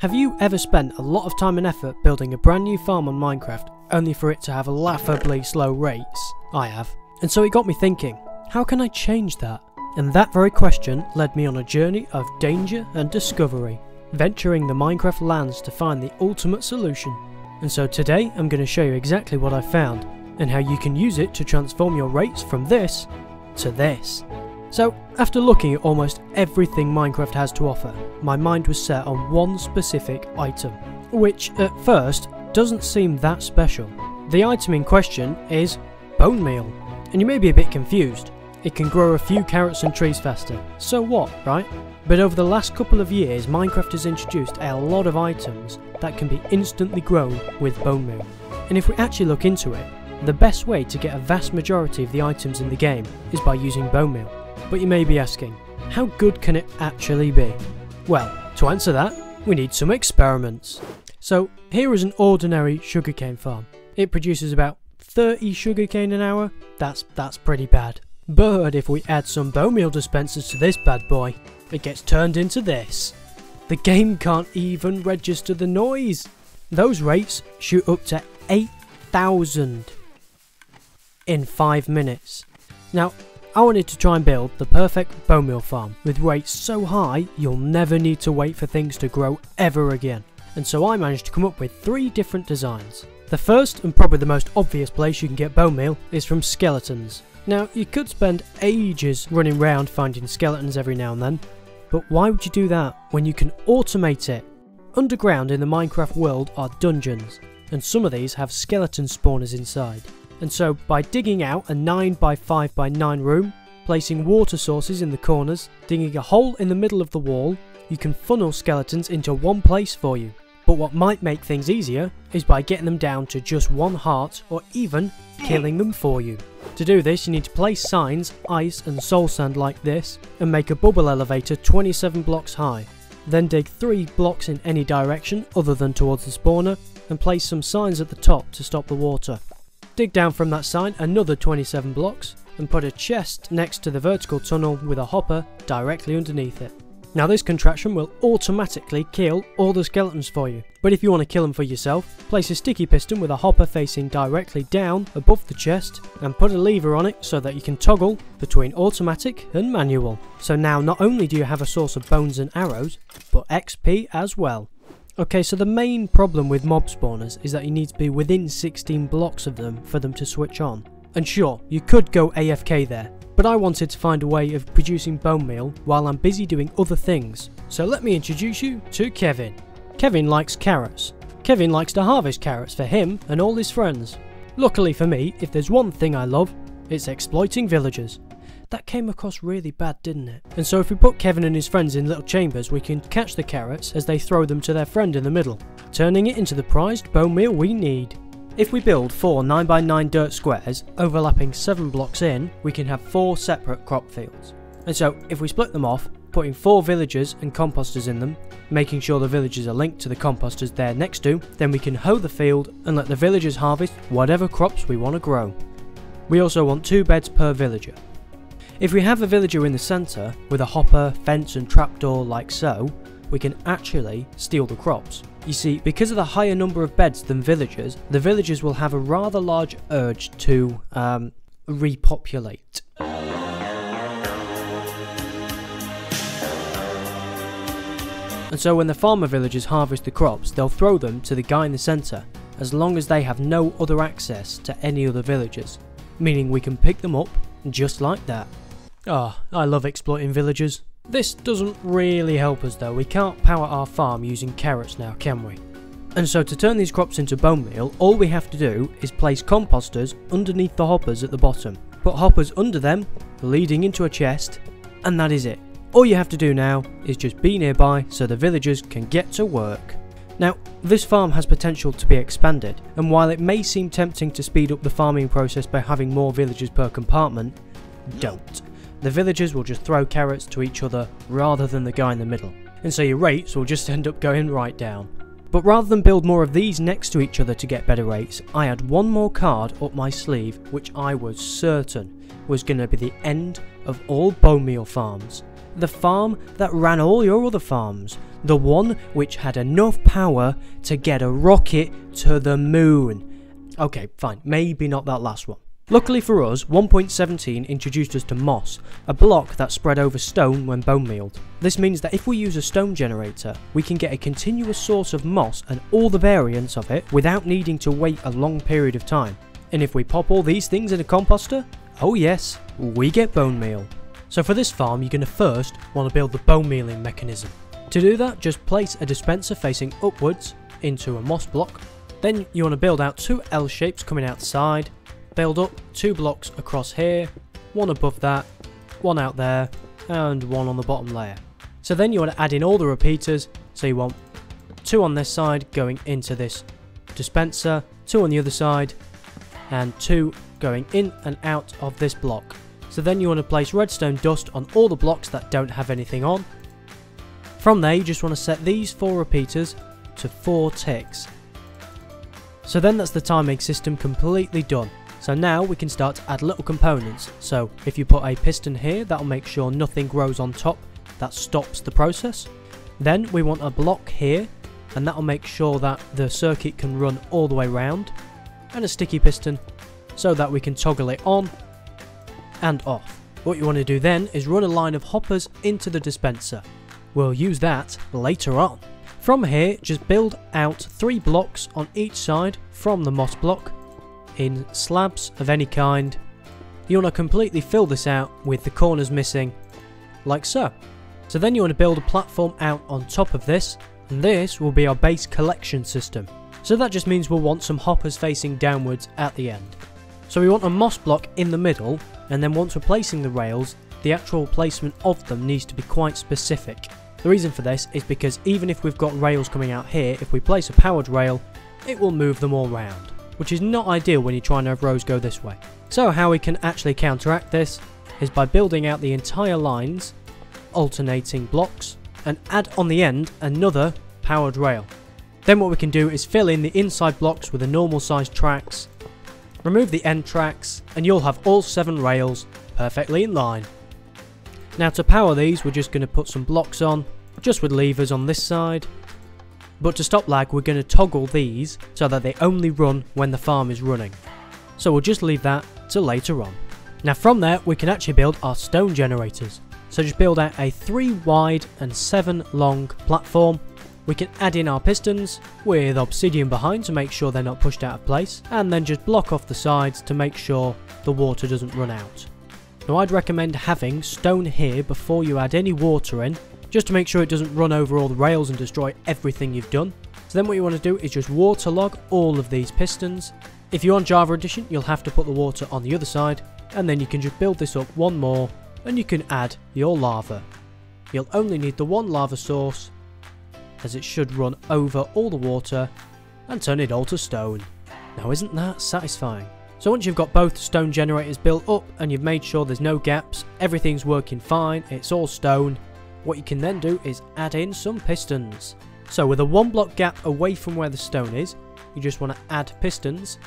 Have you ever spent a lot of time and effort building a brand new farm on Minecraft only for it to have laughably slow rates? I have. And so it got me thinking, how can I change that? And that very question led me on a journey of danger and discovery, venturing the Minecraft lands to find the ultimate solution. And so today I'm going to show you exactly what I found and how you can use it to transform your rates from this to this. So, after looking at almost everything Minecraft has to offer, my mind was set on one specific item, which at first doesn't seem that special. The item in question is Bonemeal, and you may be a bit confused. It can grow a few carrots and trees faster, so what, right? But over the last couple of years, Minecraft has introduced a lot of items that can be instantly grown with Bonemeal. And if we actually look into it, the best way to get a vast majority of the items in the game is by using Bonemeal. But you may be asking, how good can it actually be? Well, to answer that, we need some experiments. So here is an ordinary sugarcane farm. It produces about 30 sugarcane an hour. That's pretty bad. But if we add some Bonemeal dispensers to this bad boy, it gets turned into this. The game can't even register the noise. Those rates shoot up to 8,000 in 5 minutes. Now, I wanted to try and build the perfect Bonemeal farm with rates so high you'll never need to wait for things to grow ever again. And so I managed to come up with 3 different designs. The first and probably the most obvious place you can get Bonemeal is from skeletons. Now you could spend ages running around finding skeletons every now and then, but why would you do that when you can automate it? Underground in the Minecraft world are dungeons, and some of these have skeleton spawners inside. And so by digging out a 9x5x9 room, placing water sources in the corners, digging a hole in the middle of the wall, you can funnel skeletons into one place for you. But what might make things easier is by getting them down to just 1 heart or even killing them for you. To do this you need to place signs, ice and soul sand like this and make a bubble elevator 27 blocks high. Then dig 3 blocks in any direction other than towards the spawner and place some signs at the top to stop the water. Dig down from that sign another 27 blocks and put a chest next to the vertical tunnel with a hopper directly underneath it. Now this contraption will automatically kill all the skeletons for you, but if you want to kill them for yourself, place a sticky piston with a hopper facing directly down above the chest and put a lever on it so that you can toggle between automatic and manual. So now not only do you have a source of bones and arrows, but XP as well. Okay, so the main problem with mob spawners is that you need to be within 16 blocks of them for them to switch on. And sure, you could go AFK there, but I wanted to find a way of producing Bonemeal while I'm busy doing other things. So let me introduce you to Kevin. Kevin likes carrots. Kevin likes to harvest carrots for him and all his friends. Luckily for me, if there's one thing I love, it's exploiting villagers. That came across really bad, didn't it? And so if we put Kevin and his friends in little chambers, we can catch the carrots as they throw them to their friend in the middle, turning it into the prized Bonemeal we need. If we build 4 9x9 dirt squares, overlapping 7 blocks in, we can have 4 separate crop fields. And so if we split them off, putting 4 villagers and composters in them, making sure the villagers are linked to the composters they're next to, then we can hoe the field and let the villagers harvest whatever crops we want to grow. We also want 2 beds per villager. If we have a villager in the centre, with a hopper, fence and trapdoor like so, we can actually steal the crops. You see, because of the higher number of beds than villagers, the villagers will have a rather large urge to repopulate. And so when the farmer villagers harvest the crops, they'll throw them to the guy in the centre, as long as they have no other access to any other villagers, meaning we can pick them up just like that. Ah, I love exploiting villagers. This doesn't really help us though, we can't power our farm using carrots now, can we? And so to turn these crops into Bonemeal, all we have to do is place composters underneath the hoppers at the bottom, put hoppers under them, leading into a chest, and that is it. All you have to do now is just be nearby so the villagers can get to work. Now, this farm has potential to be expanded, and while it may seem tempting to speed up the farming process by having more villagers per compartment, don't. The villagers will just throw carrots to each other rather than the guy in the middle, and so your rates will just end up going right down. But rather than build more of these next to each other to get better rates, I had one more card up my sleeve which I was certain was going to be the end of all Bonemeal farms. The farm that ran all your other farms. The one which had enough power to get a rocket to the moon. Okay, fine, maybe not that last one. Luckily for us, 1.17 introduced us to moss, a block that spread over stone when bonemealed. This means that if we use a stone generator, we can get a continuous source of moss and all the variants of it without needing to wait a long period of time. And if we pop all these things in a composter, oh yes, we get bonemeal. So for this farm, you're going to first want to build the bonemealing mechanism. To do that, just place a dispenser facing upwards into a moss block. Then you want to build out 2 L shapes coming out the side. Build up 2 blocks across here, 1 above that, 1 out there, and 1 on the bottom layer. So then you want to add in all the repeaters, so you want 2 on this side going into this dispenser, 2 on the other side, and 2 going in and out of this block. So then you want to place redstone dust on all the blocks that don't have anything on. From there you just want to set these 4 repeaters to 4 ticks. So then that's the timing system completely done. So now we can start to add little components. So if you put a piston here, that'll make sure nothing grows on top. That stops the process. Then we want a block here, and that'll make sure that the circuit can run all the way around. And a sticky piston, so that we can toggle it on and off. What you want to do then is run a line of hoppers into the dispenser. We'll use that later on. From here, just build out 3 blocks on each side from the moss block, in slabs of any kind. You want to completely fill this out with the corners missing, like so. So then you want to build a platform out on top of this, and this will be our base collection system. So that just means we'll want some hoppers facing downwards at the end. So we want a moss block in the middle, and then once we're placing the rails, the actual placement of them needs to be quite specific. The reason for this is because even if we've got rails coming out here, if we place a powered rail, it will move them all round, which is not ideal when you're trying to have rows go this way. So how we can actually counteract this is by building out the entire lines, alternating blocks, and add on the end another powered rail. Then what we can do is fill in the inside blocks with the normal sized tracks, remove the end tracks, and you'll have all 7 rails perfectly in line. Now to power these, we're just going to put some blocks on, just with levers on this side. But to stop lag, we're going to toggle these so that they only run when the farm is running. So we'll just leave that till later on. Now from there, we can actually build our stone generators. So just build out a 3 wide and 7 long platform. We can add in our pistons with obsidian behind to make sure they're not pushed out of place, and then just block off the sides to make sure the water doesn't run out. Now I'd recommend having stone here before you add any water in, just to make sure it doesn't run over all the rails and destroy everything you've done. So then what you want to do is just waterlog all of these pistons. If you're on Java Edition, you'll have to put the water on the other side, and then you can just build this up one more, and you can add your lava. You'll only need the 1 lava source, as it should run over all the water and turn it all to stone. Now isn't that satisfying? So once you've got both stone generators built up and you've made sure there's no gaps, everything's working fine, it's all stone, what you can then do is add in some pistons. So with a 1 block gap away from where the stone is, you just want to add pistons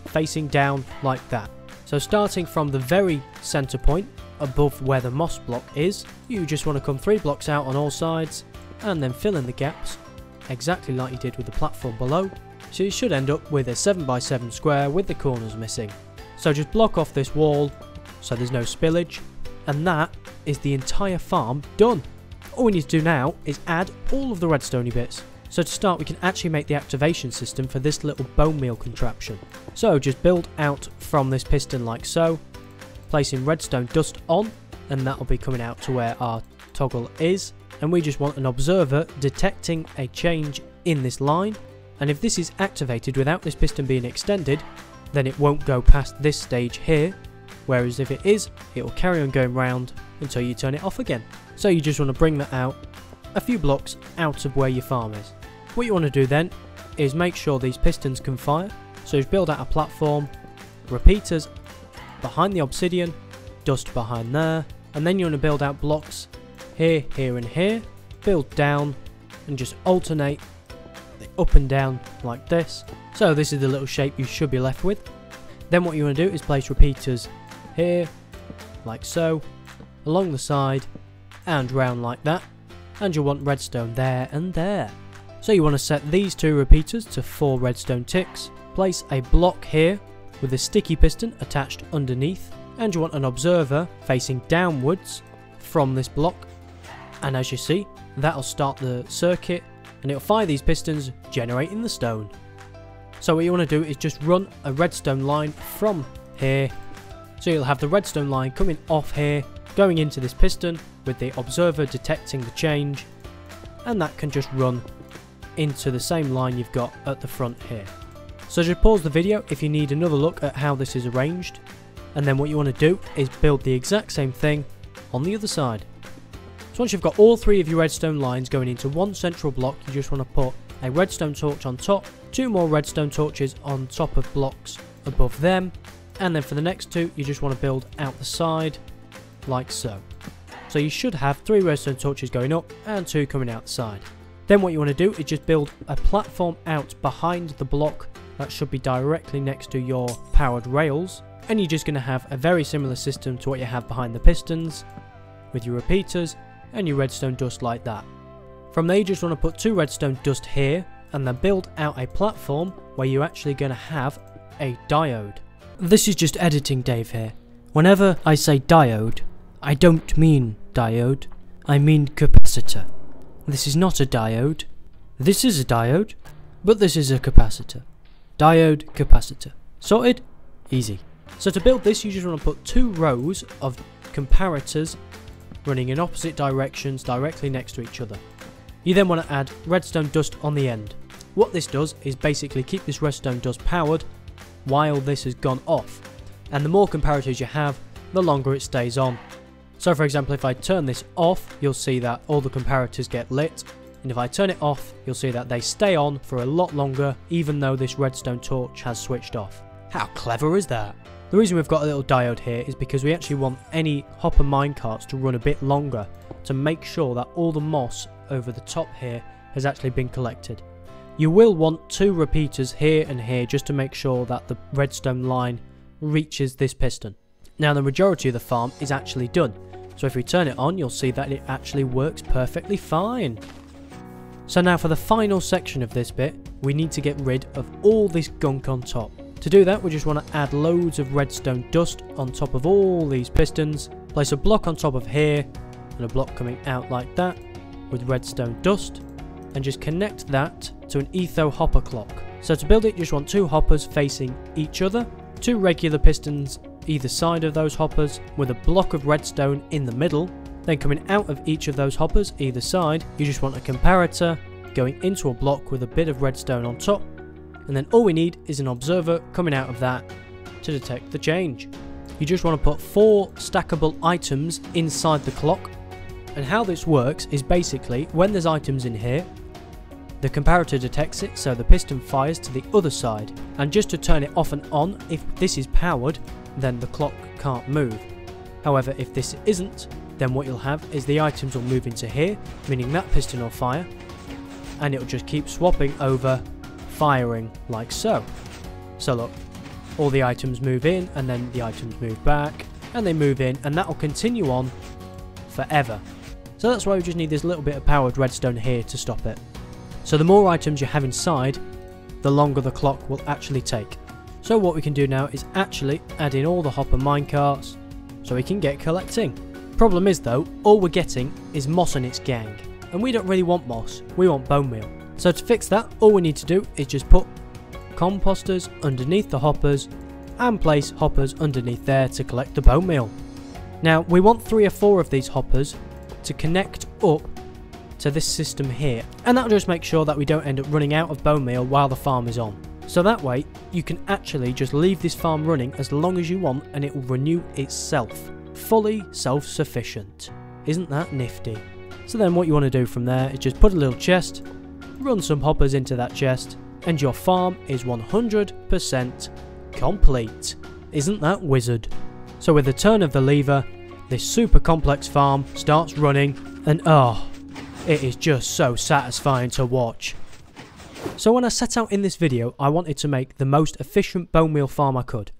facing down like that. So starting from the very center point above where the moss block is, you just want to come 3 blocks out on all sides and then fill in the gaps exactly like you did with the platform below. So you should end up with a 7x7 square with the corners missing. So just block off this wall so there's no spillage, and that is the entire farm done. All we need to do now is add all of the redstone bits. So to start, we can actually make the activation system for this little bonemeal contraption. So just build out from this piston like so, placing redstone dust on, and that will be coming out to where our toggle is. And we just want an observer detecting a change in this line. And if this is activated without this piston being extended, then it won't go past this stage here. Whereas if it is, it will carry on going round until you turn it off again. So you just want to bring that out a few blocks out of where your farm is. What you want to do then is make sure these pistons can fire. So just build out a platform, repeaters behind the obsidian, dust behind there, and then you want to build out blocks here, here and here, build down and just alternate up and down like this. So this is the little shape you should be left with. Then what you want to do is place repeaters here, like so, along the side, and round like that, and you'll want redstone there and there. So you want to set these 2 repeaters to 4 redstone ticks, place a block here with a sticky piston attached underneath, and you want an observer facing downwards from this block, and as you see, that'll start the circuit and it'll fire these pistons, generating the stone. So what you want to do is just run a redstone line from here, so you'll have the redstone line coming off here, going into this piston with the observer detecting the change, and that can just run into the same line you've got at the front here. So just pause the video if you need another look at how this is arranged, and then what you want to do is build the exact same thing on the other side. So once you've got all 3 of your redstone lines going into one central block, you just want to put a redstone torch on top, 2 more redstone torches on top of blocks above them, and then for the next 2 you just want to build out the side like so. So you should have 3 redstone torches going up and 2 coming out the side. Then what you want to do is just build a platform out behind the block that should be directly next to your powered rails, and you're just going to have a very similar system to what you have behind the pistons with your repeaters and your redstone dust like that. From there you just want to put 2 redstone dust here and then build out a platform where you're actually going to have a diode. This is just editing Dave here. Whenever I say diode, I don't mean diode, I mean capacitor. This is not a diode. This is a diode, but this is a capacitor. Diode, capacitor. Sorted? Easy. So to build this you just want to put 2 rows of comparators running in opposite directions directly next to each other. You then want to add redstone dust on the end. What this does is basically keep this redstone dust powered while this has gone off, and the more comparators you have, the longer it stays on. So for example, if I turn this off, you'll see that all the comparators get lit, and if I turn it off, you'll see that they stay on for a lot longer even though this redstone torch has switched off. How clever is that? The reason we've got a little diode here is because we actually want any hopper minecarts to run a bit longer to make sure that all the moss over the top here has actually been collected. You will want 2 repeaters here and here just to make sure that the redstone line reaches this piston. Now the majority of the farm is actually done, so if we turn it on you'll see that it actually works perfectly fine. So now for the final section of this bit, we need to get rid of all this gunk on top. To do that we just want to add loads of redstone dust on top of all these pistons, place a block on top of here and a block coming out like that with redstone dust, and just connect that to an etho hopper clock. So to build it you just want 2 hoppers facing each other, 2 regular pistons either side of those hoppers with a block of redstone in the middle. Then coming out of each of those hoppers either side you just want a comparator going into a block with a bit of redstone on top, and then all we need is an observer coming out of that to detect the change. You just want to put 4 stackable items inside the clock, and how this works is basically when there's items in here, the comparator detects it so the piston fires to the other side, and just to turn it off and on, if this is powered then the clock can't move. However, if this isn't, then what you'll have is the items will move into here, meaning that piston will fire, and it'll just keep swapping over, firing like so. So look, all the items move in and then the items move back and they move in, and that will continue on forever. So that's why we just need this little bit of powered redstone here to stop it. So the more items you have inside, the longer the clock will actually take. So what we can do now is actually add in all the hopper minecarts so we can get collecting. Problem is though, all we're getting is moss and its gang, and we don't really want moss, we want bone meal. So to fix that, all we need to do is just put composters underneath the hoppers and place hoppers underneath there to collect the bone meal. Now we want 3 or 4 of these hoppers to connect up to this system here, and that'll just make sure that we don't end up running out of bone meal while the farm is on. So that way you can actually just leave this farm running as long as you want and it will renew itself. Fully self-sufficient. Isn't that nifty? So then what you want to do from there is just put a little chest, run some hoppers into that chest, and your farm is 100% complete. Isn't that wizard? So with the turn of the lever, this super complex farm starts running, and oh, it is just so satisfying to watch. So when I set out in this video, I wanted to make the most efficient bone meal farm I could,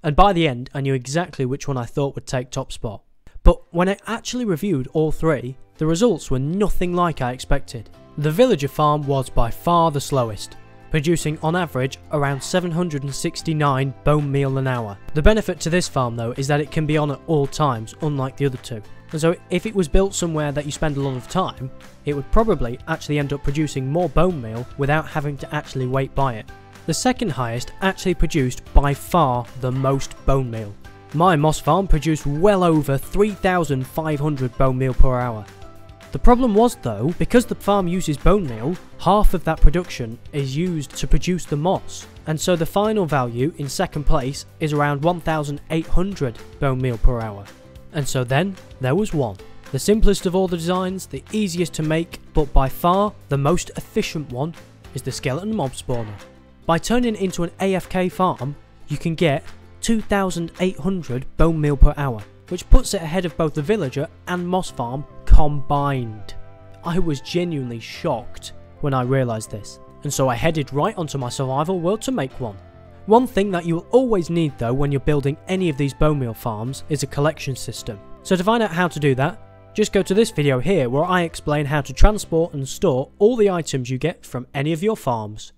and by the end I knew exactly which one I thought would take top spot. But when I actually reviewed all three, the results were nothing like I expected. The villager farm was by far the slowest, producing on average around 769 bone meal an hour. The benefit to this farm though is that it can be on at all times, unlike the other two. And so if it was built somewhere that you spend a lot of time, it would probably actually end up producing more bone meal without having to actually wait by it. The second highest actually produced by far the most bone meal. My moss farm produced well over 3,500 bone meal per hour. The problem was though, because the farm uses bone meal, half of that production is used to produce the moss, and so the final value in second place is around 1,800 bone meal per hour. And so then there was one. The simplest of all the designs, the easiest to make, but by far the most efficient one is the skeleton mob spawner. By turning it into an AFK farm, you can get 2,800 bone meal per hour, which puts it ahead of both the villager and moss farm combined. I was genuinely shocked when I realised this, and so I headed right onto my survival world to make one. One thing that you will always need though when you're building any of these bone meal farms is a collection system. So to find out how to do that, just go to this video here where I explain how to transport and store all the items you get from any of your farms.